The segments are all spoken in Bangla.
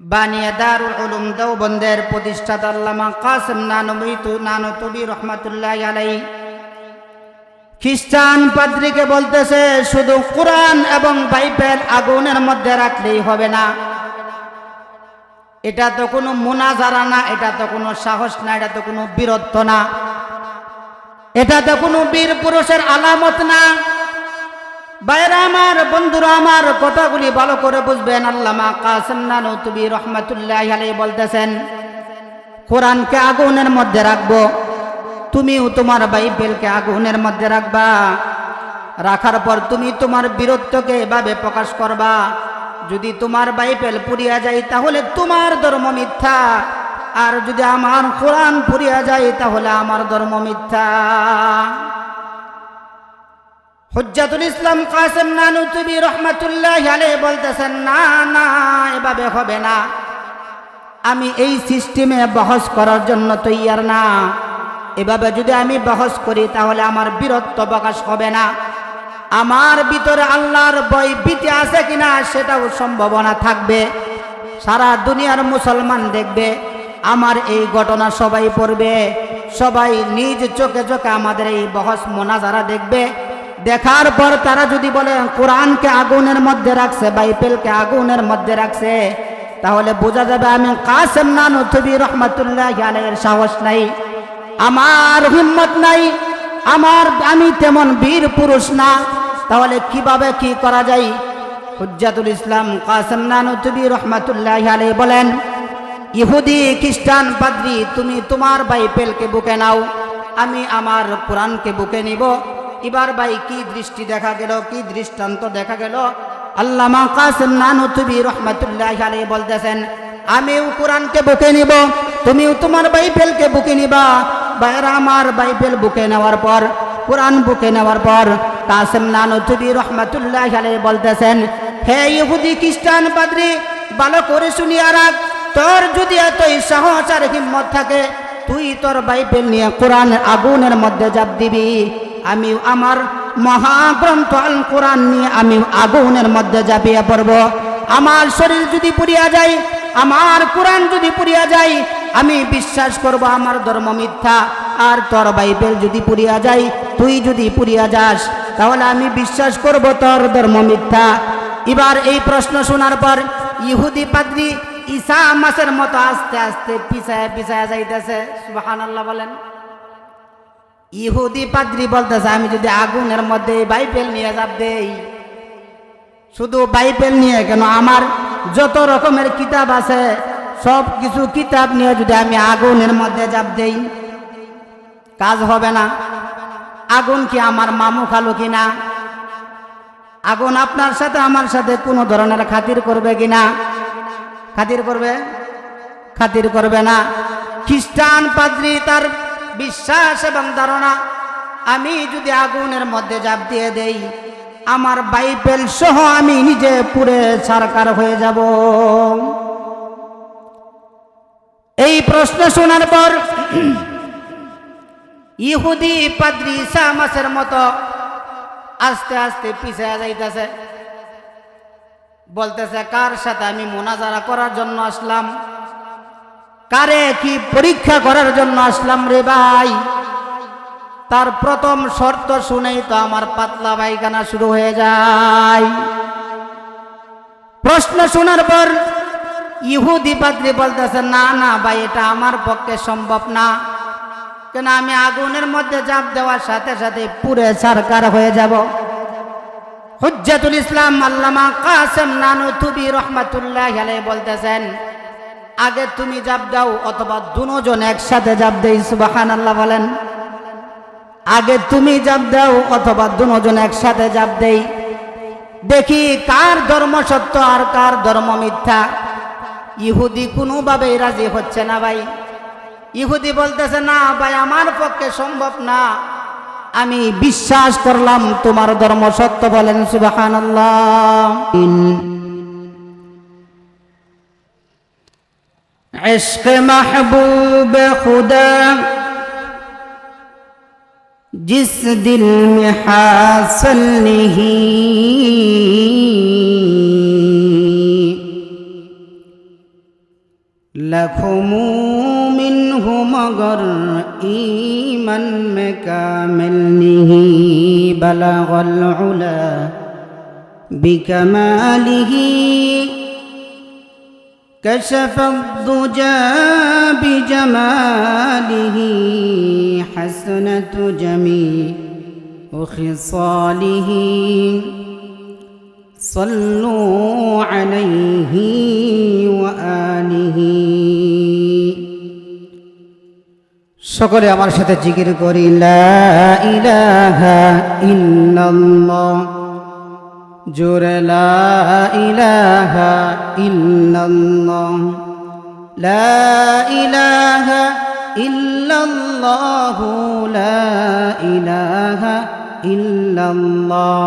বানিয়া দারুল উলুম দেওবন্দের প্রতিষ্ঠাতা আল্লামা কাসেম নানতুবি রহমাতুল্লাহি আলাইহি খ্রিস্টান পাদ্রীকে বলতেছে শুধু কোরআন এবং বাইবেল আগুনের মধ্যে রাখলেই হবে না। এটা তো কোনো মুনাজারা না, এটা তো কোনো সাহস না, এটা তো কোনো বীরত্ব না, এটা তো কোনো বীর পুরুষের আলামত না। ভাইরা আমার, বন্ধুরা আমার, কথাগুলি ভালো করে বুঝবেন। আল্লামা কাসেম নানতুবি রহমাতুল্লাহি আলাইহি বলতেছেন কোরআনকে আগুনের মধ্যে রাখবো, তুমিও তোমার বাইবেলকে আগুনের মধ্যে রাখবা। রাখার পর তুমি তোমার বীরত্বকে এভাবে প্রকাশ করবা, যদি তোমার বাইবেল পুড়িয়া যায় তাহলে তোমার ধর্ম মিথ্যা, আর যদি আমার কোরআন পুড়িয়া যায় তাহলে আমার ধর্ম মিথ্যা। হুজ্জাতুল ইসলাম কাসেম নানতুবি রহমাতুল্লাহি আলাইহি বলতেছেন না না, এভাবে হবে না। আমি এই সিস্টেমে বহস করার জন্য তৈয়ার না। এভাবে যদি আমি বহস করি তাহলে আমার বীরত্ব প্রকাশ হবে না, আমার ভিতরে আল্লাহর ভয় ভীতি আছে কিনা সেটাও সম্ভাবনা থাকবে। সারা দুনিয়ার মুসলমান দেখবে আমার এই ঘটনা, সবাই পড়বে, সবাই নিজ চোখে চোখে আমাদের এই বহস মোনাজারা দেখবে। দেখার পর তারা যদি বলে কোরআনকে আগুনের মধ্যে রাখছে, বাইবেলকে আগুনের মধ্যে রাখছে, তাহলে বোঝা যাবে আমি কাসেম নানতুবি রহমাতুল্লাহি আলাইহির সাহস নাই, আমার হিম্মত নাই, আমি তেমন বীর পুরুষ না। তাহলে কিভাবে কি করা যায়? হুজ্জাতুল ইসলাম কাসেম নানতুবি রহমাতুল্লাহি আলাইহি বলেন, ইহুদি খ্রিস্টান পাদ্রী, তুমি তোমার বাইবেলকে বুকে নাও, আমি আমার কোরআনকে বুকে নিব। এবার ভাই কি দৃষ্টি দেখা গেল, কি দৃষ্টান্ত দেখা গেল? আল্লামা কাসেম নানতুবি রহমাতুল্লাহি আলাইহি বলতেছেন আমিও কোরআনকে বুকে নিব, তুমিও তোমার বাইবেলকে বুকে নিবা। ভাইরা আমার, বাইবেল বুকে নেওয়ার পর, কোরআন বুকে নেওয়ার পর কাসেম নানতুবি রহমাতুল্লাহি আলাইহি বলতেছেন, হে ইহুদি খ্রিস্টান পাদ্রী, ভালো করে শুনিয়া রাখ, তোর যদি এতই সাহস আর হিম্মত থাকে, তুই তোর বাইবেল নিয়ে কোরআন আগুনের মধ্যে জাপ দিবি, আমি আমার মহাগ্রন্থ আল কোরআন নিয়ে আমি আগুনের মধ্যে ঝাঁপিয়ে পড়ব। আমার শরীর যদি পুড়িয়া যায়, আমার কোরআন যদি পুড়িয়া যায়, আমি বিশ্বাস করব আমার ধর্ম মিথ্যা। আর তোর বাইবেল যদি পুড়িয়া যায়, তুই যদি পুড়িয়া যাস, তাহলে আমি বিশ্বাস করব তোর ধর্ম মিথ্যা। এবার এই প্রশ্ন শোনার পর ইহুদি পাদ্রী ঈসা মাসের মতো আস্তে আস্তে পিছায় পিছায় যাইতেছে। সুবহানাল্লাহ বলেন। ইহুদি পাদ্রী বলতেছে আমি যদি আগুনের মধ্যে বাইবেল নিয়ে যাব দেই, শুধু বাইবেল নিয়ে কেন, আমার যত রকমের কিতাব আছে সব কিছু কিতাব নিয়ে যদি আমি আগুনের মধ্যে যাব দেই, কাজ হবে না। আগুন কি আমার মামু খালু কিনা? আগুন আপনার সাথে আমার সাথে কোনো ধরনের খাতির করবে কিনা? খাতির করবে? খাতির করবে না। খ্রিস্টান পাদ্রী তার বিশ্বাস এবং ধারণা, আমি যদি আগুনের মধ্যে জাপ দিয়ে দেই, আমার বাইবেল সহ আমি নিজে পুড়ে ছারখার হয়ে যাব। এই প্রশ্ন শোনার পর ইহুদি পাদ্রী ঈসা মাসের মতো আস্তে আস্তে পিছিয়ে যাইতেছে, বলতেছে কার সাথে আমি মুনাজারা করার জন্য আসলাম, কারে কি পরীক্ষা করার জন্য আসলাম রে ভাই? তার প্রথম শর্ত শুনেই তো আমার পাতলা পায়খানা শুরু হয়ে যায়। প্রশ্ন শোনার পর ইহুদি পাদ্রী বলতেছে না না ভাই, এটা আমার পক্ষে সম্ভব না, কেন আমি আগুনের মধ্যে ঝাঁপ দেওয়ার সাথে সাথে পুরে ছারখার হয়ে যাব। হুজ্জাতুল ইসলাম আল্লামা কাসেম নানতুবি রহমাতুল্লাহি আলাইহি বলতেছেন আগে তুমি জাপ দাও অথবা দুজন একসাথে জাপ দেই। সুবহানাল্লাহ বলেন। আগে তুমি জাপ দাও অথবা দুজন একসাথে জাপ দেই, দেখি কার ধর্ম সত্য আর কার ধর্ম মিথ্যা। ইহুদি কোনোভাবেই রাজি হচ্ছে না ভাই। ইহুদি বলতেছে না ভাই, আমার পক্ষে সম্ভব না, আমি বিশ্বাস করলাম তোমার ধর্ম সত্য। বলেন সুবহানাল্লাহ। इश्क महबूब खुदा जिस दिल में हासिल नहीं, لكم منه مگر ایمن میں کامل نہیں بلغ العلا بکماله كشف الضجى بجماله حسنة جميع خصاله صلوا عليه وآله সকলে আমার সাথে জিকির করি লা ইলাহা ইল্লাল্লাহ জোরে লা ইলাহা ইল্লাল্লাহ লা ইলাহা ইল্লাল্লাহ লা ইলাহা ইল্লাল্লাহ।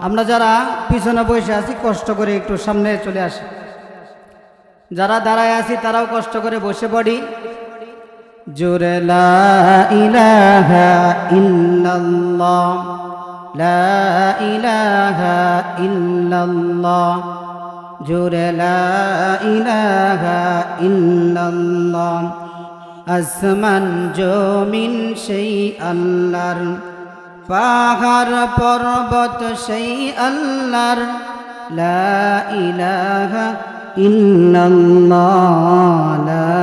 আমরা যারা পিছনে বসে আছি কষ্ট করে একটু সামনে চলে আসি, যারা দাঁড়ায় আছি তারাও কষ্ট করে বসে পড়ি। জোরে লা ইলাহা ইল্লাল্লাহ লা ইলাহা ইল্লাল্লাহ জোরে লা ইলাহা ইল্লাল্লাহ। আসমান জমিন সেই আল্লাহর, পাহাড় পর্বত সেই আল্লাহর। লা ইলাহা ইল্লাল্লাহ লা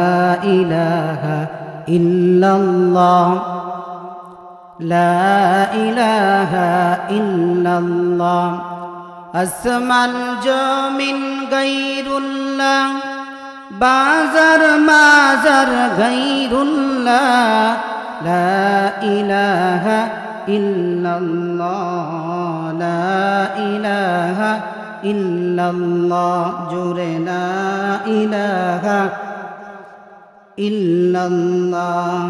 ইলাহা ইল্লাল্লাহ লা ইলাহা ইল্লাল্লাহ। আসমান জমিন গায়রুল্লাহ, বাজার মাজার গায়রুল্লাহ। লা ইলাহা ইল্লাল্লাহ লা ইলাহা ইল্লাল্লাহ জোরে লা ইলাহা ইল্লাল্লাহ।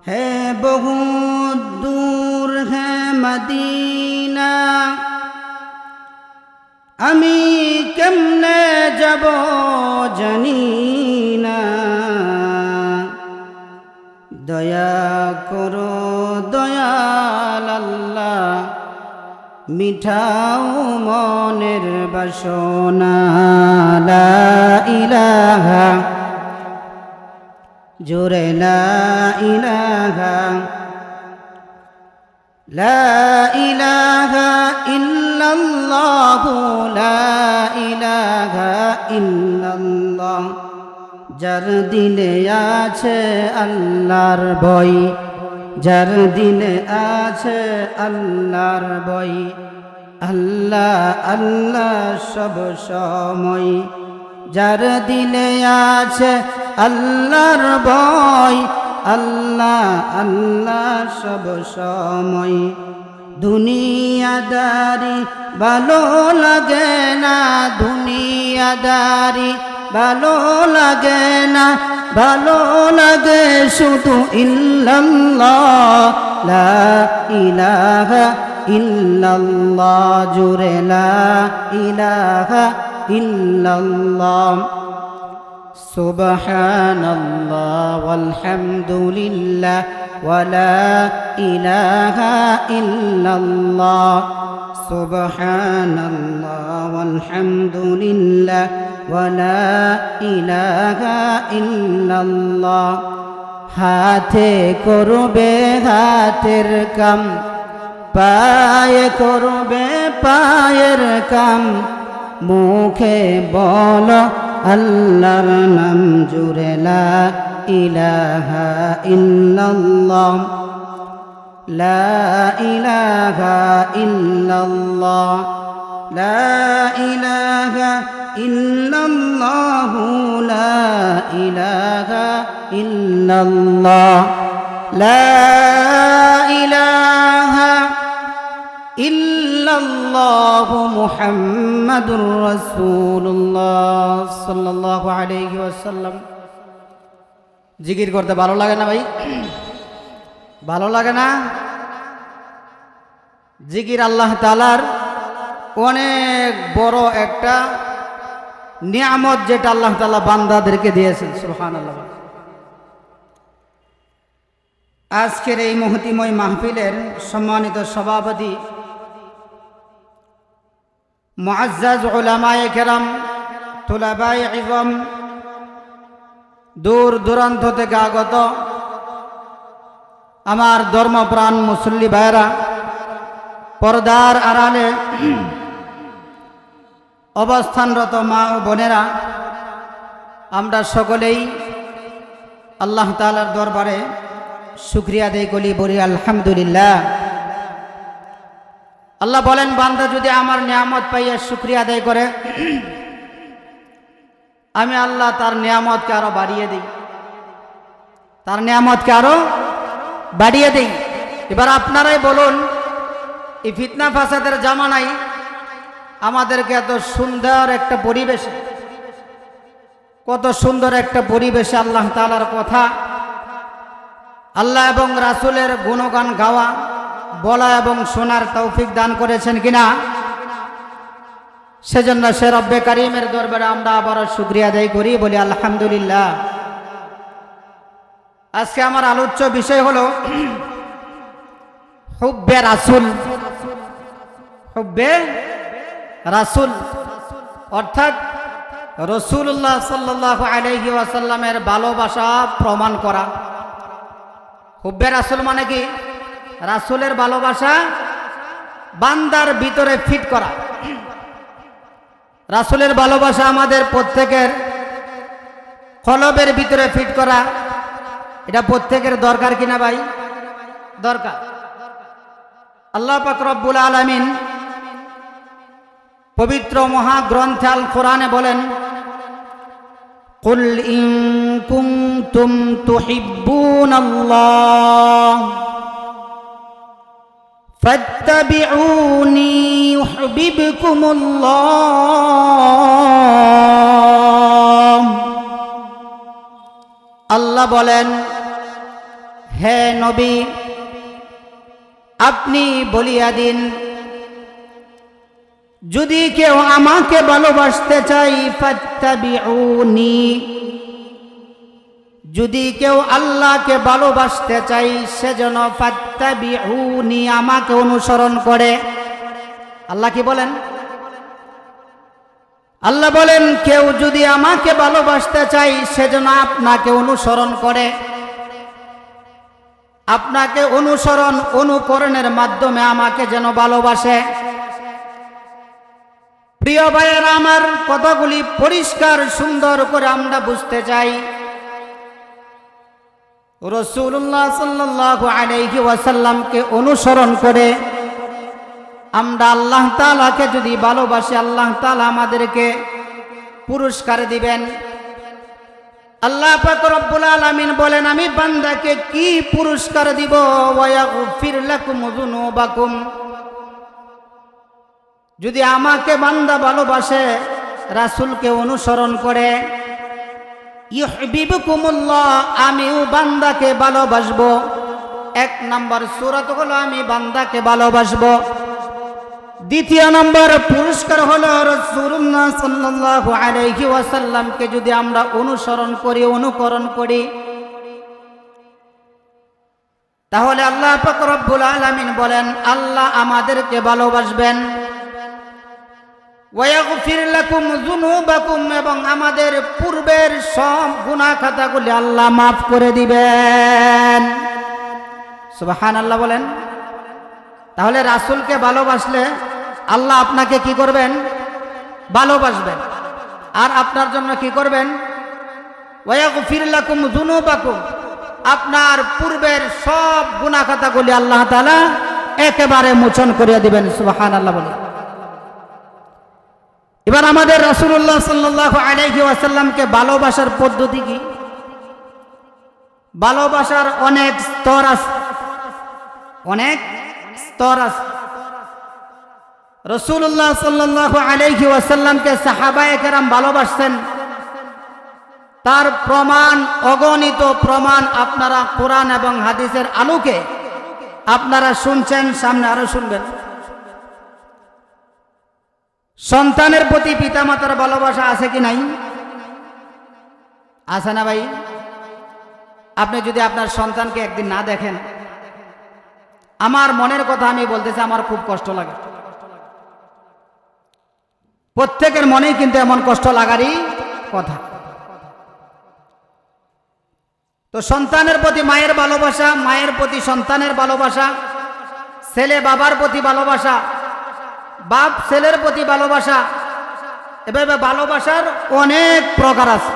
है बहुत दूर है मदीना, আমি কেমনে যাব জানি না। দয়া করো দয়াল আল্লাহ, মিঠাও মনের বাসনা। লা ইলাহা জোরে লা ইলাহা লা ইলাহা ইল্লাল্লাহ লা ইলাহা ইল্লাল্লাহ। যার দিলে আছে আল্লাহর ভয়, যার দিলে আছে আল্লাহর ভয়। আল্লাহ আল্লাহ সব সময়, যার দিলে আছে আল্লাহর ভয়। আল্লাহ আল্লাহ সব সময়। দুনিয়াদারি ভালো লাগে না, দুনিয়াদারি ভালো লাগে না, ভালো লাগে শুধু ইল্লাল্লাহ লা ইলাহা ইল্লাল্লাহ জোরে লা ইলাহা ইল্লাল্লাহ। সুবহানাল্লাহ ওয়ালহামদুলিল্লাহ ওয়ালা ইলাহা ইল্লাল্লাহ। সুবহানাল্লাহ ওয়ালহামদুলিল্লাহ ওয়ালা ইলাহা ইল্লাল্লাহ। হাতে করবে হাতের কাম, পায়ে করবে পায়ের কাম। মুখে বল আল্লাহর নাম জুড়ে লা ইলাহা ইল্লাল্লাহ লা ইলাহা ইল্লাল্লাহ লা ইলাহা ইল্লাল্লাহ লা ইলাহা ইল্লাল্লাহ লা ইলাহা ইল্লাল্লাহু মুহাম্মাদুর রাসূলুল্লাহ সাল্লাল্লাহু আলাইহি ওয়াসাল্লাম। জিকির করতে ভালো লাগে না ভাই? ভালো লাগে না? জিকির আল্লাহ তাআলার অনেক বড় একটা নিয়ামত, যেটা আল্লাহ তাআলা বান্দাদেরকে দিয়েছেন। সুবহানাল্লাহ। আজকের এই মহতিময় মাহফিলের সম্মানিত সভাপতি মুআজ্জাজ উলামায়ে কেরাম, তুলাবায়ে ইযম, দূর দূরান্ত থেকে আগত আমার ধর্মপ্রাণ মুসল্লি ভাইরা, পর্দার আড়ালে অবস্থানরত মা ও বোনেরা, আমরা সকলেই আল্লাহ তাআলার দরবারে শুকরিয়া আদায় করি, বলি আলহামদুলিল্লাহ। আল্লাহ বলেন, বান্দা যদি আমার নিয়ামত পাইয়া শুকরিয়া আদায় করে, আমি আল্লাহ তার নিয়ামতকে আরো বাড়িয়ে দিই, তার নিয়ামতকে আরো বাড়িয়ে দিই। এবার আপনারাই বলুন, এই ফিতনা ফাসাদের জামানায় আমাদেরকে এত সুন্দর একটা পরিবেশে, কত সুন্দর একটা পরিবেশে আল্লাহ তাআলার কথা, আল্লাহ এবং রাসূলের গুণগান গাওয়া, বলা এবং শোনার তৌফিক দান করেছেন কিনা? সেজন্য সে রব্বে কারিমের দরবারে আমরা আবারও শুকরিয়া আদায় করি, বলি আলহামদুলিল্লাহ। আজকে আমার আলোচ্য বিষয় হলো হুব্বে রাসূল। হুব্বে রাসূল অর্থাৎ রাসূলুল্লাহ সাল্লাল্লাহু আলাইহি ওয়াসাল্লামের ভালোবাসা প্রমাণ করা। হুব্বে রাসূল মানে কি? রাসূলের ভালোবাসা বান্দার ভিতরে ফিট করা। রাসূলের ভালোবাসা আমাদের প্রত্যেকের কলবের ভিতরে ফিট করা, এটা প্রত্যেকের দরকার কিনা ভাই? দরকার। আল্লাহ পাক রব্বুল আলামিন পবিত্র মহাগ্রন্থে আল কোরআনে বলেন, কুল ইন কুনতুম তুহিব্বুনাল্লাহ ফাত্তাবিউনি ইউহিব্বুকুমুল্লাহ। আল্লাহ বলেন, হে নবী, আপনি বলিয়া দিন, যদি কেউ আমাকে ভালোবাসতে চাই, ফাত্তাবিউনি, যদি কেউ আল্লাহকে ভালোবাসতে চাই, সেজন্য ফাত্তাবিউনি, আমাকে অনুসরণ করে। আল্লাহ কি বলেন? আল্লাহ বলেন, কেউ যদি আমাকে ভালোবাসতে চাই, সেজন্য আপনাকে অনুসরণ করে। আপনাকে অনুকরণের মাধ্যমে আমাকে যেন ভালোবাসে। প্রিয় ভাইয়েরা আমার, কথাগুলি পরিষ্কার সুন্দর করে আমরা বুঝতে চাই। রাসূলুল্লাহ সাল্লাল্লাহু আলাইহি ওয়াসাল্লামকে অনুসরণ করে আমরা আল্লাহ তাআলাকে যদি ভালোবাসি, আল্লাহ তাআলা আমাদেরকে পুরস্কার দিবেন। আল্লাহ পাক রব্বুল আলামিন বলেন, আমি বান্দাকে কি পুরস্কার দিব? ওয়া ইয়াগফির লাকুম যুনুবাকুম, যদি আমাকে বান্দা ভালোবাসে, রাসূলকে অনুসরণ করে, ইউহিব্বুকুমুল্লাহ, আমিও বান্দাকে ভালোবাসবো। এক নম্বর সূরত হলো আমি বান্দাকে ভালোবাসবো। দ্বিতীয় নম্বর পুরস্কার হলো রাসূলুল্লাহ সাল্লাল্লাহু আলাইহি ওয়াসাল্লামকে যদি আমরা অনুসরণ করি, অনুকরণ করি, তাহলে আল্লাহ পাক রব্বুল আলামিন বলেন, আল্লাহ আমাদেরকে ভালোবাসবেন। ওয়া ইয়াগফির লাকুম যুনুবাকুম, এবং আমাদের পূর্বের সব গুনাহ খাতাগুলি আল্লাহ মাফ করে দিবেন। সুবহানাল্লাহ বলেন। তাহলে রাসূলকে ভালোবাসলে আল্লাহ আপনাকে কি করবেন? ভালোবাসবেন। আর আপনার জন্য কি করবেন? ওয়া ইয়াগফির লাকুম যুনুবাকুম, আপনার পূর্বের সব গুনাহ খাতাগুলি আল্লাহ তাআলা একেবারে মোচন করে দিবেন। সুবহানাল্লাহ বলেন। এবার আমাদের রাসূলুল্লাহ সাল্লাল্লাহু আলাইহি ওয়াসাল্লামকে ভালোবাসার পদ্ধতি কি? ভালোবাসার অনেক স্তর আছে, অনেক স্তর আছে। রাসূলুল্লাহ সাল্লাল্লাহু আলাইহি ওয়াসাল্লামকে সাহাবায়ে কেরাম ভালোবাসতেন, তার প্রমাণ, অগণিত প্রমাণ আপনারা কোরআন এবং হাদিসের আলোকে আপনারা শুনছেন, সামনে আরো শুনবেন। সন্তানের প্রতি পিতামাতার ভালোবাসা আছে কি নাই? আছে না ভাই? আপনি যদি আপনার সন্তানকে একদিন না দেখেন, আমার মনের কথা আমি বলতেছি, আমার খুব কষ্ট লাগে। প্রত্যেকের মনেই কিন্তু এমন কষ্ট লাগারই কথা। তো সন্তানের প্রতি মায়ের ভালোবাসা, মায়ের প্রতি সন্তানের ভালোবাসা, ছেলে বাবার প্রতি ভালোবাসা, বাপ ছেলের প্রতি ভালোবাসা, এভাবে ভালোবাসার অনেক প্রকার আছে।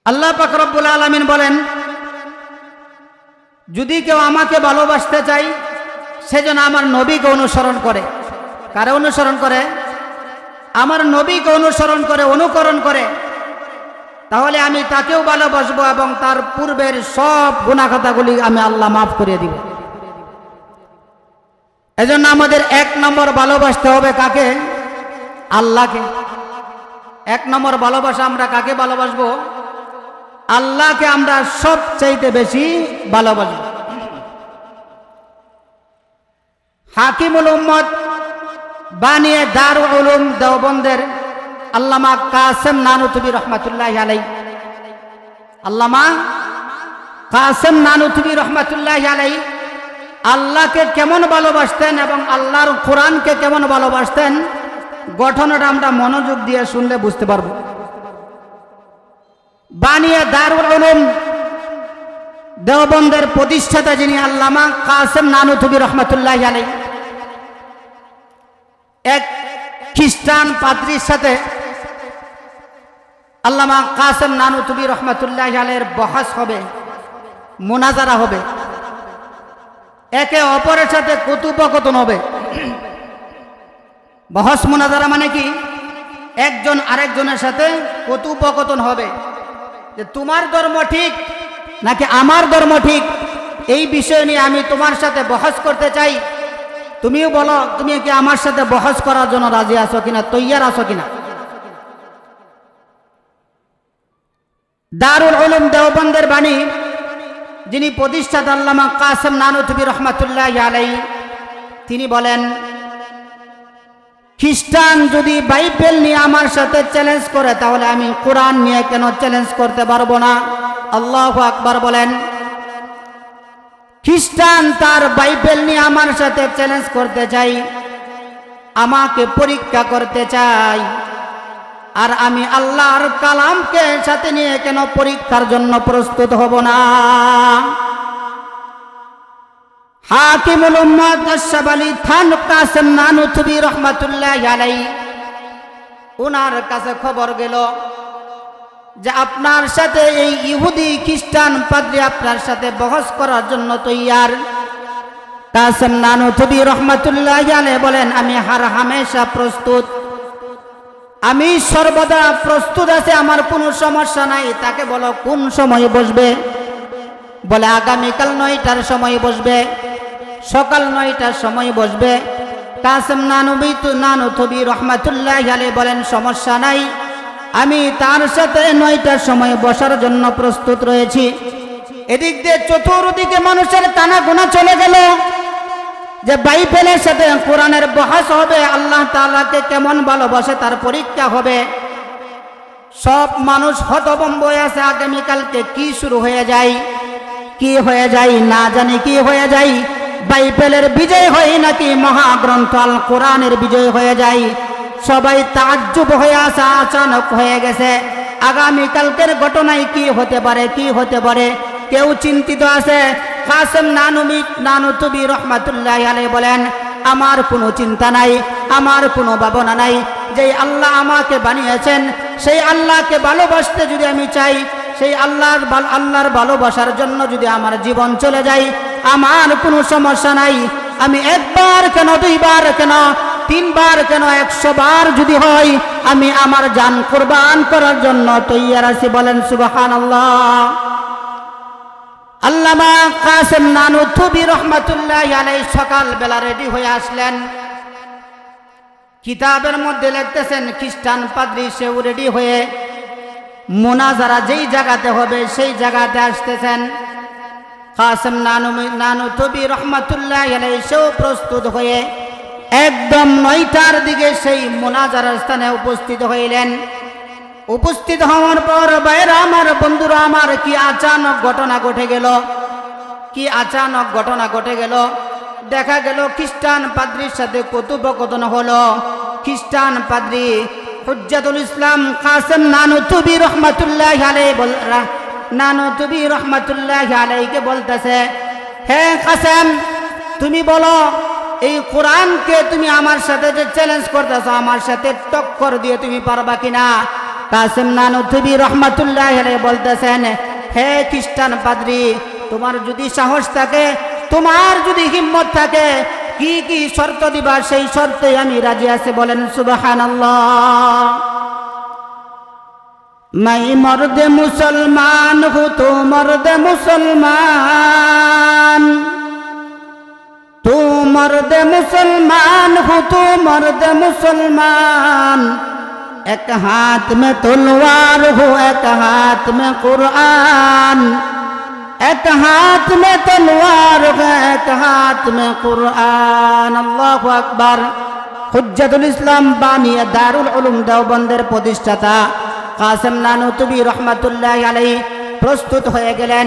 আল্লাহ পাক রব্বুল আলামিন বলেন, যদি কেউ আমাকে ভালোবাসতে চাই সেজন্য আমার নবীকে অনুসরণ করে। কারে অনুসরণ করে? আমার নবীকে অনুসরণ করে, অনুকরণ করে, তাহলে আমি তাকেও ভালোবাসবো এবং তার পূর্বের সব গুনাহ খাতাগুলি আমি আল্লাহ মাফ করে দিব। এজন্য আমাদের 1 নম্বর ভালোবাসতে হবে কাকে? আল্লাহকে। 1 নম্বর ভালোবাসা আমরা কাকে ভালোবাসবো? আল্লাহকে আমরা সবচাইতে বেশি ভালোবাসবো। হাকিমুল উম্মত বানিয়ে দারুল উলুম দেওবন্দের আল্লামা কাসেম নানুতুবি রহমাতুল্লাহি আলাইহি, আল্লামা কাসেম নানুতুবি রহমাতুল্লাহি আলাইহি আল্লাহকে কেমন ভালোবাসতেন এবং আল্লাহর কোরআনকে কেমন ভালোবাসতেন, ঘটনাটা আমরা মনোযোগ দিয়ে শুনলে বুঝতে পারবো। বানিয়ে দারুল উলুম দেওবন্দের প্রতিষ্ঠাতা যিনি আল্লামা কাসেম নানুতুবি রহমাতুল্লাহি আলাইহি, এক খ্রিস্টান পাদ্রীর সাথে আল্লামা কাসেম নানুতুবি রহমাতুল্লাহি আলাইহির বহস হবে, মুনাজারা হবে, একে অপরের সাথে কথোপকথন হবে। বহস মুনাজারা মানে কি? একজন আরেকজনের সাথে কথোপকথন হবে যে তোমার ধর্ম ঠিক নাকি আমার ধর্ম ঠিক, এই বিষয় নিয়ে আমি তোমার সাথে বহস করতে চাই, তুমিও বলো তুমি কি আমার সাথে বহস করার জন্য রাজি আছো কিনা, তৈয়ার আছো কিনা। দারুল উলুম দেওবন্দের বাণী যিনি প্রতিষ্ঠাতা আল্লামা কাসেম নানুতুবি রহমাতুল্লাহি আলাইহি, তিনি বলেন, খ্রিস্টান যদি বাইবেল নিয়ে আমার সাথে চ্যালেঞ্জ করে তাহলে আমি কোরআন নিয়ে কেন চ্যালেঞ্জ করতে পারবো না? আল্লাহু আকবার বলেন। খ্রিস্টান তার বাইবেল নিয়ে আমার সাথে চ্যালেঞ্জ করতে চাই, আমাকে পরীক্ষা করতে চাই, আর আমি আল্লাহর কালামকে সাথে নিয়ে কেন পরীক্ষার জন্য প্রস্তুত হব না? হাকিমুল উম্মত আশরাফ আলী থান কাসেম নানুতুবি রহমাতুল্লাহি আলাইহি, ওনার কাছে খবর গেল যে আপনার সাথে এই ইহুদি খ্রিস্টান পাদ্রী আপনার সাথে বহস করার জন্য তৈয়ার। কাসেম নানুতুবি রহমাতুল্লাহি আলাইহি বলেন, আমি হামেশা প্রস্তুত, আমি সর্বদা প্রস্তুত আছে, আমার কোনো সমস্যা নাই। তাকে বলো কোন সময় বসবে? বলে আগামীকাল 9টার সময় বসবে, সকাল 9টার সময় বসবে। কাসেম নানুতুবি রহমাতুল্লাহি আলাইহি বলেন, সমস্যা নাই, আমি তার সাথে 9টার সময় বসার জন্য প্রস্তুত রয়েছি। এদিক দিয়ে চতুর্দিকে মানুষের টানা গোনা চলে গেল যে বাইবেলের সাথে কোরআনের বহস হবে, আল্লাহ তাআলাকে কেমন ভালোবাসে তার পরীক্ষা হবে। সব মানুষ হতভম্ব হয়ে আছে, আগামীকালকে কি শুরু হয়ে যায়, কি হয়ে যায় না জানি, কি হয়ে যায়, বাইবেলের বিজয় হয় নাকি মহাগ্রন্থ আল কোরআনের বিজয় হয়ে যায়। সবাই তাজ্জুব হয়ে আছে, আচানক হয়ে গেছে, আগামীকালকের ঘটনায় কি হতে পারে, কি হতে পারে, কেউ চিন্তিত আছে। কাসেম নানুতুবি রহমাতুল্লাহি আলাইহি বলেন, আমার কোনো চিন্তা নাই, আমার কোনো ভাবনা নাই, যেই আল্লাহ আমাকে বানিয়েছেন সেই আল্লাহকে ভালোবাসতে যদি আমি চাই, সেই আল্লাহর ভালোবাসার জন্য যদি আমার জীবন চলে যায়, আমার কোনো সমস্যা নাই। আমি 1 বার কেন, 2 বার কেন, 3 বার কেন, 100 বার যদি হয়, আমি আমার জান কুরবান করার জন্য তৈয়ার আছি। বলেন সুবহানাল্লাহ। আল্লামা কাসেম নানুতুবি রহমাতুল্লাহি আলাইহি সকাল বেলা রেডি হয়ে আসলেন, কিতাবের মধ্যে লিখতেছেন খ্রিস্টান পাদ্রী সেও রেডি হয়ে মুনাজারা যেই জায়গাতে হবে সেই জায়গাতে আসতেছেন। কাসেম নানুতুবি রহমাতুল্লাহি আলাইহি সেও প্রস্তুত হয়ে একদম 9টার দিকে সেই মুনাজারার স্থানে উপস্থিত হইলেন। উপস্থিত হওয়ার পর ভাইরা আমার, বন্ধুরা আমার, কি আচানক ঘটনা ঘটে গেল, কি আচানক ঘটনা ঘটে গেল। দেখা গেল খ্রিস্টান পাদ্রীর সাথে কথোপকথন হলো। খ্রিস্টান পাদ্রী হুজ্জাতুল ইসলাম কাসেম নানুতুবি রহমাতুল্লাহি আলাইকে বলতেছে, হে কাসেম, তুমি বলো এই কোরআনকে তুমি আমার সাথে যে চ্যালেঞ্জ করতেছো, আমার সাথে টক্কর দিয়ে তুমি পারবা কিনা? কাসেম নানুতুবি রহমাতুল্লাহি আলাইহি বলতেছেন, হে খ্রিস্টান পাদ্রী, তোমার যদি সাহস থাকে, তোমার যদি হিম্মত থাকে, কি কি শর্ত দিবা সেই শর্তে আমি রাজি আছি। বলেন সুবহানাল্লাহ। मैं मर्द मुसलमान हूँ तो मर्द मुसलमान, तू मर्द मुसलमान हूँ तो मर्द मुसलमान, एक हाथ में तलवार हो एक हाथ में कुरान, एक हाथ में तलवार हो एक हाथ में कुरान। अल्लाहु अकबर। হুজ্জাতুল ইসলাম বানিয়ে দারুল উলুম দেওবন্দের প্রতিষ্ঠাতা কাসেম নানুতুবি রহমাতুল্লাহি আলাইহি প্রস্তুত হয়ে গেলেন।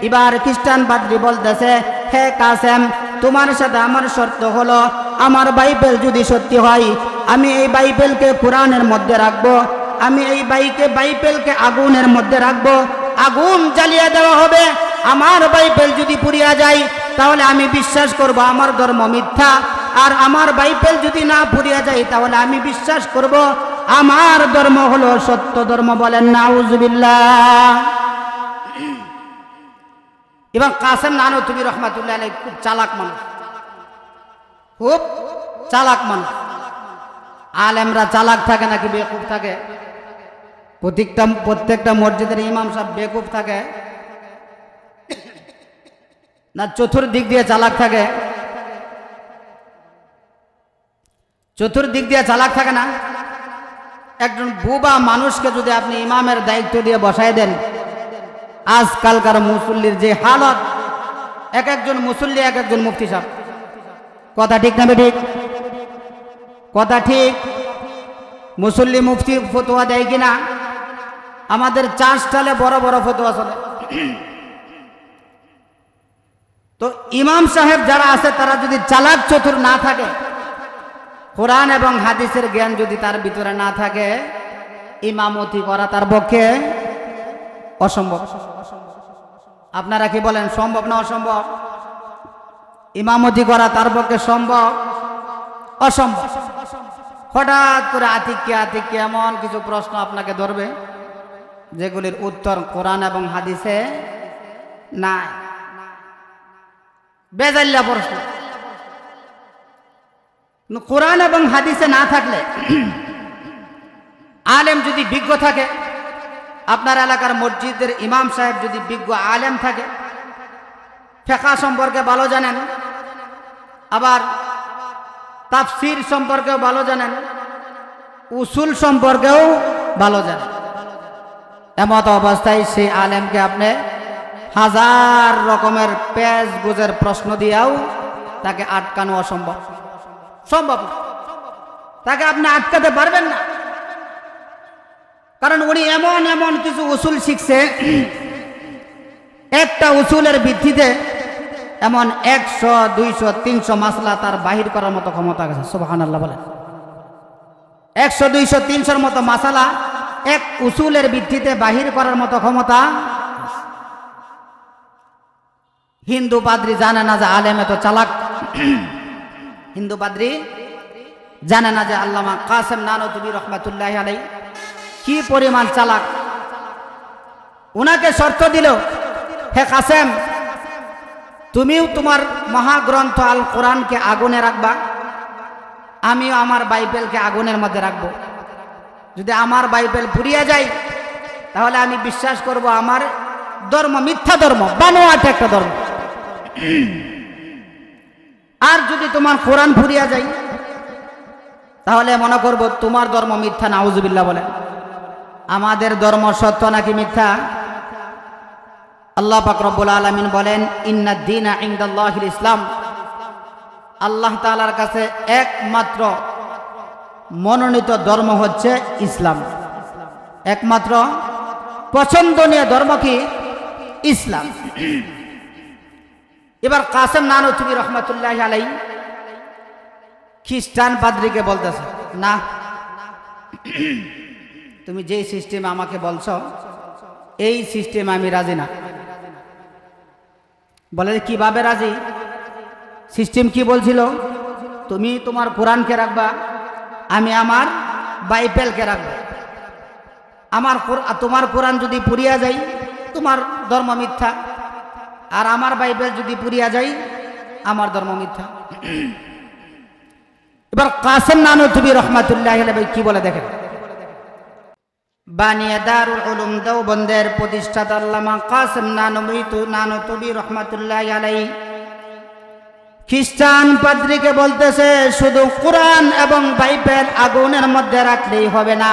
এবার খ্রিস্টান পাদ্রী বলতেছে, হে কাসেম, তোমার সাথে আমার শর্ত হলো, আমার বাইবেল যদি সত্যি হয়, আমি এই বাইবেলকে কোরআনের মধ্যে রাখবো, আমি এই বাইবেলকে আগুনের মধ্যে রাখবো, আগুন জ্বালিয়ে দেওয়া হবে। আমার বাইবেল যদি পুড়িয়া যায় তাহলে আমি বিশ্বাস করব আমার ধর্ম মিথ্যা, আর আমার বাইবেল যদি না পুড়িয়া যায় তাহলে আমি বিশ্বাস করব আমার ধর্ম হলো সত্য ধর্ম। বলেন নাউজুবিল্লাহ। এবং কাসেম নানুতুবি রহমাতুল্লাহি আলাইহি খুব চালাক মানুষ, খুব চালাক মানুষ। আলেমরা চালাক থাকে নাকি বেকুব থাকে? প্রত্যেকটা মসজিদের ইমাম সাহেব বেকুব থাকে না চতুর্দিক দিয়ে চালাক থাকে? চতুর্দিক দিয়ে চালাক থাকে না? একজন বুবা মানুষকে যদি আপনি ইমামের দায়িত্ব দিয়ে বসায় দেন, আজকালকার মুসল্লির যে হালত, এক একজন মুসল্লি এক একজন মুফতি সাহেব। কথা ঠিক না ঠিক? কথা ঠিক। মুসল্লি মুফতি ফতোয়া দেয় কিনা? আমাদের চার স্টালে বড় বড় ফতোয়া চলে। তো ইমাম সাহেব যারা আছে তারা যদি চালাক চতুর না থাকে, কোরআন এবং হাদিসের জ্ঞান যদি তার ভিতরে না থাকে, ইমামতি করা তার পক্ষে অসম্ভব। আপনারা কি বলেন, সম্ভব না অসম্ভব? ইমামতি করা তার পক্ষে সম্ভব অসম্ভব। হঠাৎ করে আতিক্যে এমন কিছু প্রশ্ন আপনাকে ধরবে যেগুলির উত্তর কোরআন এবং হাদিসে নাই। বেজাল্লা প্রশ্ন। কোরআন এবং হাদিসে না থাকলে, আলেম যদি বিজ্ঞ থাকে, আপনার এলাকার মসজিদের ইমাম সাহেব যদি বিজ্ঞ আলেম থাকে, ফিকহ সম্পর্কে ভালো জানেন, আবার তাফসীর সম্পর্কেও ভালো জানেন, উসুল সম্পর্কেও ভালো জানেন, এমত অবস্থায় সেই আলেমকে আপনি হাজার রকমের পেজ গুজের প্রশ্ন দিয়েও তাকে আটকানো অসম্ভব, সম্ভব না। তাকে আপনি আটকাতে পারবেন না, কারণ উনি এমন এমন কিছু উসুল শিখছে, একটা উসুলের ভিত্তিতে এমন 100, 200, 300 মাসলা তার বাহির করার মতো ক্ষমতা আছে। সুবহানাল্লাহ বলেন। 100, 200, 300 মতো মাসালা এক উসুলের ভিত্তিতে বাহির করার মতো ক্ষমতা। হিন্দু পাদ্রী জানে না যে আলেম এত চালাক। হিন্দু পাদ্রী জানে না যে আল্লামা কাসেম নানুতুবি রহমাতুল্লাহি আলাইহি কি পরিমাণ চালাক। উনাকে শর্ত দিল, হে কাসেম, তুমিও তোমার মহাগ্রন্থ আল কোরআনকে আগুনে রাখবা, আমিও আমার বাইবেলকে আগুনের মধ্যে রাখবো। যদি আমার বাইবেল পুড়িয়া যায় তাহলে আমি বিশ্বাস করব আমার ধর্ম মিথ্যা ধর্ম, বানোয়াট একটা ধর্ম। আর যদি তোমার কোরআন পুড়িয়া যায় তাহলে মনে করব তোমার ধর্ম মিথ্যা। নাউজুবিল্লাহ বলেন। আমাদের ধর্ম সত্য নাকি মিথ্যা? আল্লাহ পাক রব্বুল আলামিন বলেন, ইন্নাদ দীনা ইনদাল্লাহিল ইসলাম। আল্লাহ তাআলার কাছে একমাত্র মনোনীত ধর্ম হচ্ছে ইসলাম। একমাত্র পছন্দনীয় ধর্ম কি? ইসলাম। এবার কাসেম নানুতুবি রহমাতুল্লাহি আলাইহি খ্রিস্টান পাদ্রীকে বলতেছে, না, তুমি যেই সিস্টেমে আমাকে বলছো এই সিস্টেমে আমি রাজি না। বলে কিভাবে রাজি? সিস্টেম কি বলছিল? তুমি তোমার কোরআনকে রাখবা, আমি আমার বাইবেলকে রাখবো। তোমার কোরআন যদি পুড়িয়া যায় তোমার ধর্ম মিথ্যা, আর আমার বাইবেল যদি পুড়িয়া যায় আমার ধর্ম মিথ্যা। এবার কাসেম নানুতুবি রহমাতুল্লাহ আলাইহি কি বলে দেখেন। বানিয়া দারুল উলুম দেওবন্দের প্রতিষ্ঠাতা আল্লামা কাসেম নানুতুবি রহমাতুল্লাহ আলাইহি খ্রিস্টান পাদ্রীকে বলতেছে শুধু কোরআন এবং বাইবেল আগুনের মধ্যে রাখলেই হবে না।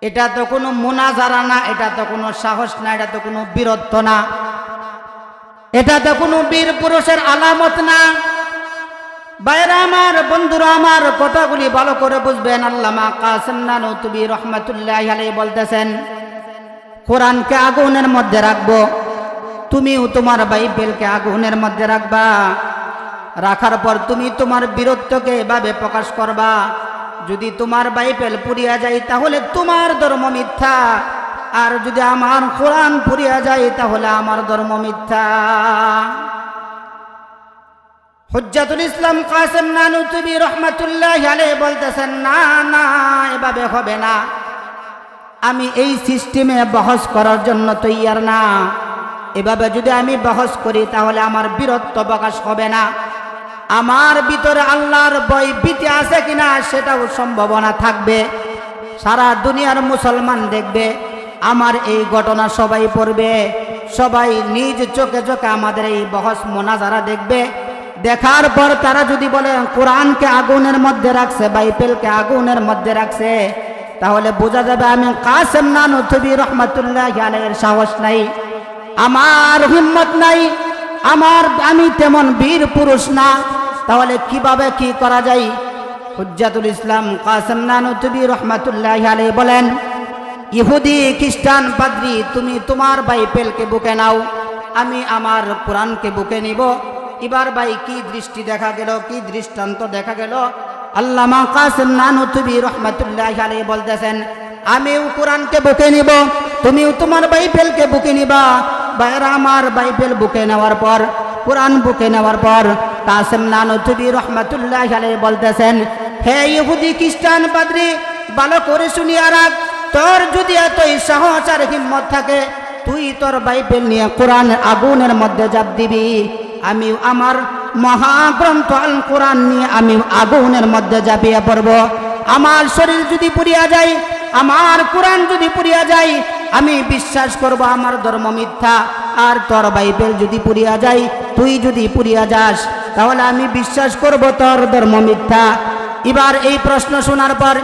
এটা তো কোনো মুনাজারা না, এটা তো কোনো সাহস না, এটা তো কোনো বীরত্ব না, এটা তো কোনো বীর পুরুষের আলামত না। ভাইরা আমার, বন্ধুরা আমার, কথাগুলি ভালো করে বুঝবেন। আল্লামা কাসেম নানুতুবি রহমাতুল্লাহি আলাইহি বলতেছেন কোরআনকে আগুনের মধ্যে রাখবো, তুমিও তোমার বাইবেলকে আগুনের মধ্যে রাখবা। রাখার পর তুমি তোমার বীরত্বকে এভাবে প্রকাশ করবা, যদি তোমার বাইবেল পুড়িয়া যায় তাহলে তোমার ধর্ম মিথ্যা, আর যদি আমার কোরআন পুড়িয়া যায় তাহলে আমার ধর্ম মিথ্যা। হুজ্জাতুল ইসলাম কাসেম নানুতুবি রহমাতুল্লাহি আলাইহি বলতেছেন না না, এভাবে হবে না। আমি এই সিস্টেমে বহস করার জন্য তৈয়ার না। এভাবে যদি আমি বহস করি তাহলে আমার বীরত্ব প্রকাশ হবে না, আমার ভিতরে আল্লাহর ভয় ভীতি আছে কিনা সেটাও সম্ভাবনা থাকবে। সারা দুনিয়ার মুসলমান দেখবে, আমার এই ঘটনা সবাই পড়বে, সবাই নিজ চোখে চোখে আমাদের এই বহস মোনাজারা দেখবে। দেখার পর তারা যদি বলে কোরআনকে আগুনের মধ্যে রাখছে, বাইবেলকে আগুনের মধ্যে রাখছে, তাহলে বোঝা যাবে আমি কাসেম নানুতুবি রহমাতুল্লাহি আলাইহির সাহস নাই, আমার হিম্মত নাই, আমি তেমন বীর পুরুষ না। তাহলে কিভাবে কি করা যায়? হুজ্জাতুল ইসলাম কাসেম নানুতুবি রহমাতুল্লাহি আলাইহি বলেন ইহুদি খ্রিস্টান পাদ্রী, তুমি তোমার বাইবেলকে বুকে নাও, আমি আমার কোরআনকে বুকে নিব। এবার ভাই কি দৃষ্টি দেখা গেল, কি দৃষ্টান্ত দেখা গেল? আল্লামা কাসেম নানুতুবি রহমাতুল্লাহি আলাইহি বলতেছেন আমিও কোরআনকে বুকে নিব, তুমিও তোমার বাইবেলকে বুকে নিবা। ভাইরা আমার, বাইবেল বুকে নেওয়ার পর, কোরআন বুকে নেওয়ার পর কাসেম নানুতুবি রহমাতুল্লাহি আলাইহি বলতেছেন হে ইহুদি খ্রিস্টান পাদ্রী, ভালো করে শুনিয়া রাখ, তোর যদি এতই সাহস আর হিম্মত থাকে তুই তোর বাইবেল নিয়ে কোরআন আগুনের মধ্যে জাপ দিবি, আমি আমার মহাগ্রন্থ আল কোরআন নিয়ে আমি আগুনের মধ্যে ঝাঁপিয়ে পড়ব। আমার শরীর যদি পুড়িয়া যায়, আমার কোরআন যদি পুড়িয়া যায়, আমি বিশ্বাস করব আমার ধর্ম মিথ্যা। আর তোর বাইবেল যদি পুড়িয়া যায়, তুই যদি পুড়িয়া যাস, তাহলে আমি বিশ্বাস করব তোর ধর্ম মিথ্যা। এবার এই প্রশ্ন শোনার পর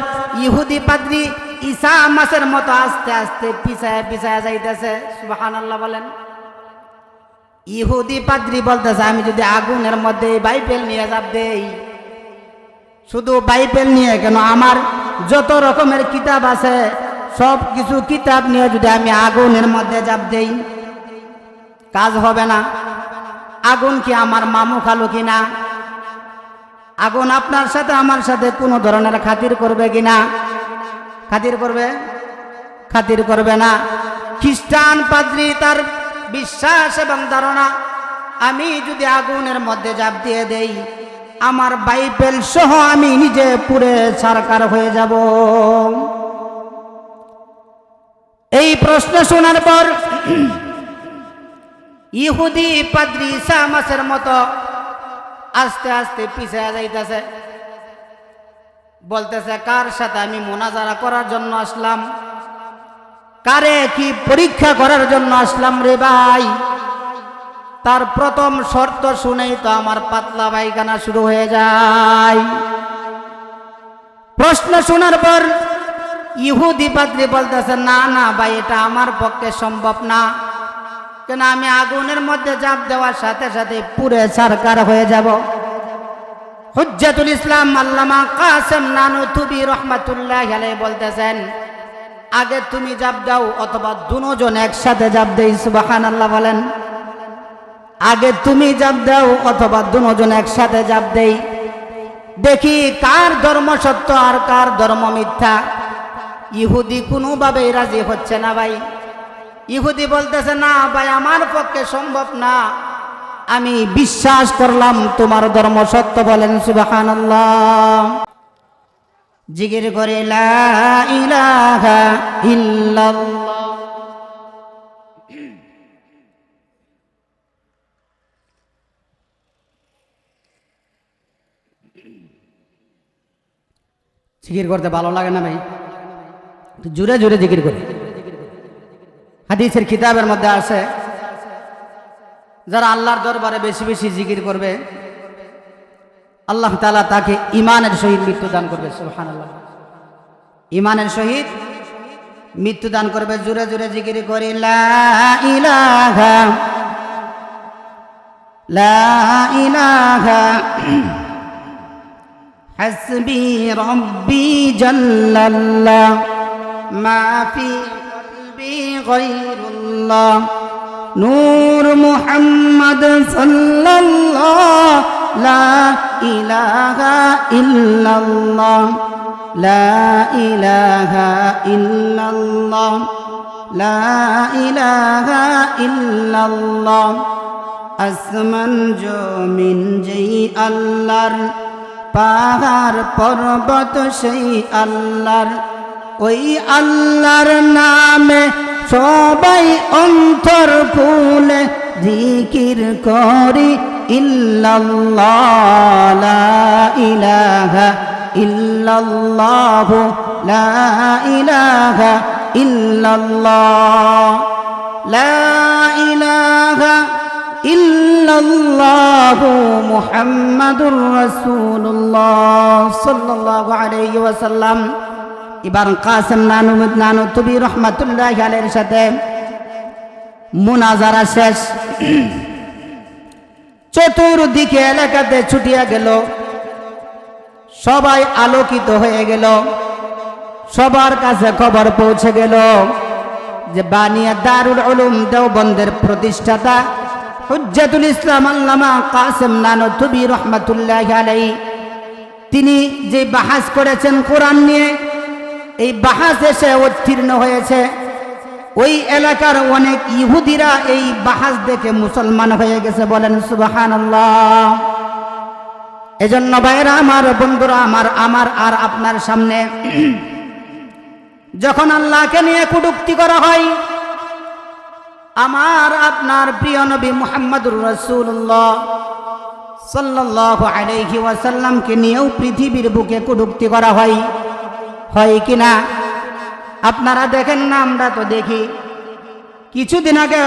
ইহুদি পাদ্রী ঈসা মাসের মতো আস্তে আস্তে পিছায় পিছায় যাইতেছে। সুবহানাল্লাহ বলেন। ইহুদি পাদ্রী বলতেছে আমি যদি আগুনের মধ্যে বাইবেল নিয়ে যাব দেই, শুধু বাইবেল নিয়ে কেন, আমার যত রকমের কিতাব আছে সব কিছু কিতাব নিয়ে যদি আমি আগুনের মধ্যে যাব দেই, কাজ হবে না। আগুন কি আমার মামু খালু কিনা? আগুন আপনার সাথে আমার সাথে কোনো ধরনের খাতির করবে কিনা? খাতির করবে? খাতির করবে না। খ্রিস্টান পাদ্রী তার বিশ্বাস এবং ধারণা, আমি যদি আগুনের মধ্যে ঝাঁপ দিয়ে দেই, আমার বাইবেল সহ আমি নিজে পুড়ে ছারখার হয়ে যাব। এই প্রশ্ন শোনার পর ইহুদি পাদ্রী ঈসা মাসের মতো আস্তে আস্তে পিছিয়ে যাইতেছে, বলতেছে কার সাথে আমি মুনাজারা করার জন্য আসলাম, কারে কি পরীক্ষা করার জন্য আসলাম রে ভাই। তার প্রথম শর্ত শুনেই তো আমার পাতলা পায়খানা শুরু হয়ে যায়। প্রশ্ন শোনার পর ইহুদি পাদ্রী বলতেছে না না ভাই, এটা আমার পক্ষে সম্ভব না, কেন আমি আগুনের মধ্যে ঝাঁপ দেওয়ার সাথে সাথে পুড়ে ছারখার হয়ে যাব। হুজ্জাতুল ইসলাম আল্লামা কাসেম নানুতুবি রহমাতুল্লাহি আলাইহি বলতেছেন আগে তুমি ঝাঁপ দাও অথবা দুজন একসাথে ঝাঁপ দেই। সুবহানাল্লাহ বলেন। আগে তুমি ঝাঁপ দাও অথবা দুজন একসাথে ঝাঁপ দেই। দেখি কার ধর্ম সত্য আর কার ধর্ম মিথ্যা। ইহুদি কোনোভাবেই রাজি হচ্ছে না ভাই। ইহুদি বলতেছে, না ভাই আমার পক্ষে সম্ভব না, আমি বিশ্বাস করলাম তোমার ধর্ম সত্য। বলেন সুবহানাল্লাহ। জিকির করে লা ইলাহা ইল্লাল্লাহ। জিকির করতে ভালো লাগে না ভাই? জোরে জোরে জিকির করে। হাদিসের কিতাবের মধ্যে আছে, যারা আল্লাহর দরবারে বেশি বেশি জিকির করবে আল্লাহ তাআলা তাকে ঈমানের সহিত মৃত্যু দান করবে। সুবহানাল্লাহ। ঈমানের সহিত মৃত্যু দান করবে। জোরে জোরে জিকির করে লা ইলাহা লা ইলাহা হাসবি রব্বি জাল্লাল্লাহ মা ফি কলবি গায়রুল্লাহ নূর মুহাম্মদ সাল্লাল্লাহ লা ইলাহা ইল্লাল্লাহ লা ইলাহা ইল্লাল্লাহ লা ইলাহা ইল্লাল্লাহ। আসমান জমিন যেই আল্লাহর, পাহাড় পর্বত সেই আল্লাহর, ওই আল্লাহর নামে সবাই অন্তর খুলে জিকির করি ইল্লাল্লাহ লা ইলাহা ইল্লাল্লাহ লা ইলাহা ইল্লাল্লাহ লা ইলাহা ইল্লাল্লাহ মুহাম্মাদুর রাসূলুল্লাহ সাল্লাল্লাহু আলাইহি ওয়াসাল্লাম। এবার কাসেম নানুতুবি রহমাতুল্লাহি আলাইহির সাথে মুনাজারা শেষ। চতুর্দিকে এলাকাতে ছুটিয়া গেল, সবাই আলোকিত হয়ে গেল। সবার কাছে খবর পৌঁছে গেল যে বানিয়া দারুল উলুম দেওবন্দের প্রতিষ্ঠাতা হুজ্জাতুল ইসলাম আল্লামা কাসেম নানুতুবি রহমাতুল্লাহি আলাইহি, তিনি যে বাহাস করেছেন কোরআন নিয়ে, এই বাহাস এসে উত্তীর্ণ হয়েছে। ওই এলাকার অনেক ইহুদিরা এই বাহাস দেখে মুসলমান হয়ে গেছে। বলেন সুবহানাল্লাহ। এজন্য ভাইরা আমার, বন্ধুরা আমার আর আপনার সামনে যখন আল্লাহকে নিয়ে কটূক্তি করা হয়, আমার আপনার প্রিয় নবী মুহাম্মদুর রাসূলুল্লাহ সাল্লাল্লাহু আলাইহি ওয়াসাল্লামকে নিয়েও পৃথিবীর বুকে কটূক্তি করা হয় কিনা? আপনারা দেখেন না, আমরা তো দেখি। কিছুদিন আগে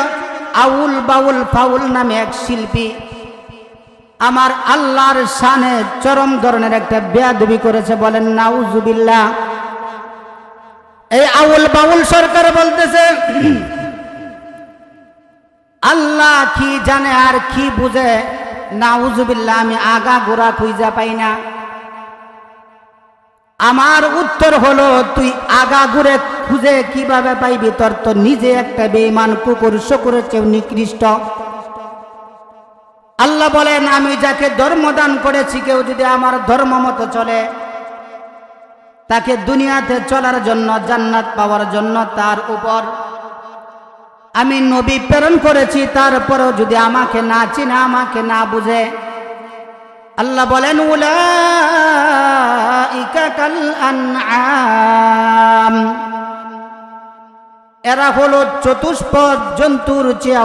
আউল বাউল ফাউল নামে এক শিল্পী আমার আল্লাহর শানে চরম ধরনের একটা বেয়াদবি করেছে। বলেন নাউজুবিল্লাহ। এই আউল বাউল সরকার বলতেছে আল্লাহ কি জানে আর কি বুঝে, নাউজুবিল্লাহ, আমি আগা গোড়া খুঁজা পাই না। আমার উত্তর হলো, তুই আগা ঘুরে খুঁজে কিভাবে পাইবি? তোর তো নিজে একটা বেঈমান, কুকুর শুকুরের চেয়ে নিকৃষ্ট। আল্লাহ বলেন, আমি যাকে ধর্ম দান করেছি, কেউ যদি আমার ধর্ম মতো চলে, তাকে দুনিয়াতে চলার জন্য, জান্নাত পাওয়ার জন্য তার উপর আমি নবী প্রেরণ করেছি। তারপরও যদি আমাকে না চিনে, আমাকে না বুঝে, আল্লাহ বলেন উলাইকা কাল আনআম, এরা হলো চতুষ্পদ জন্তুর চেয়ে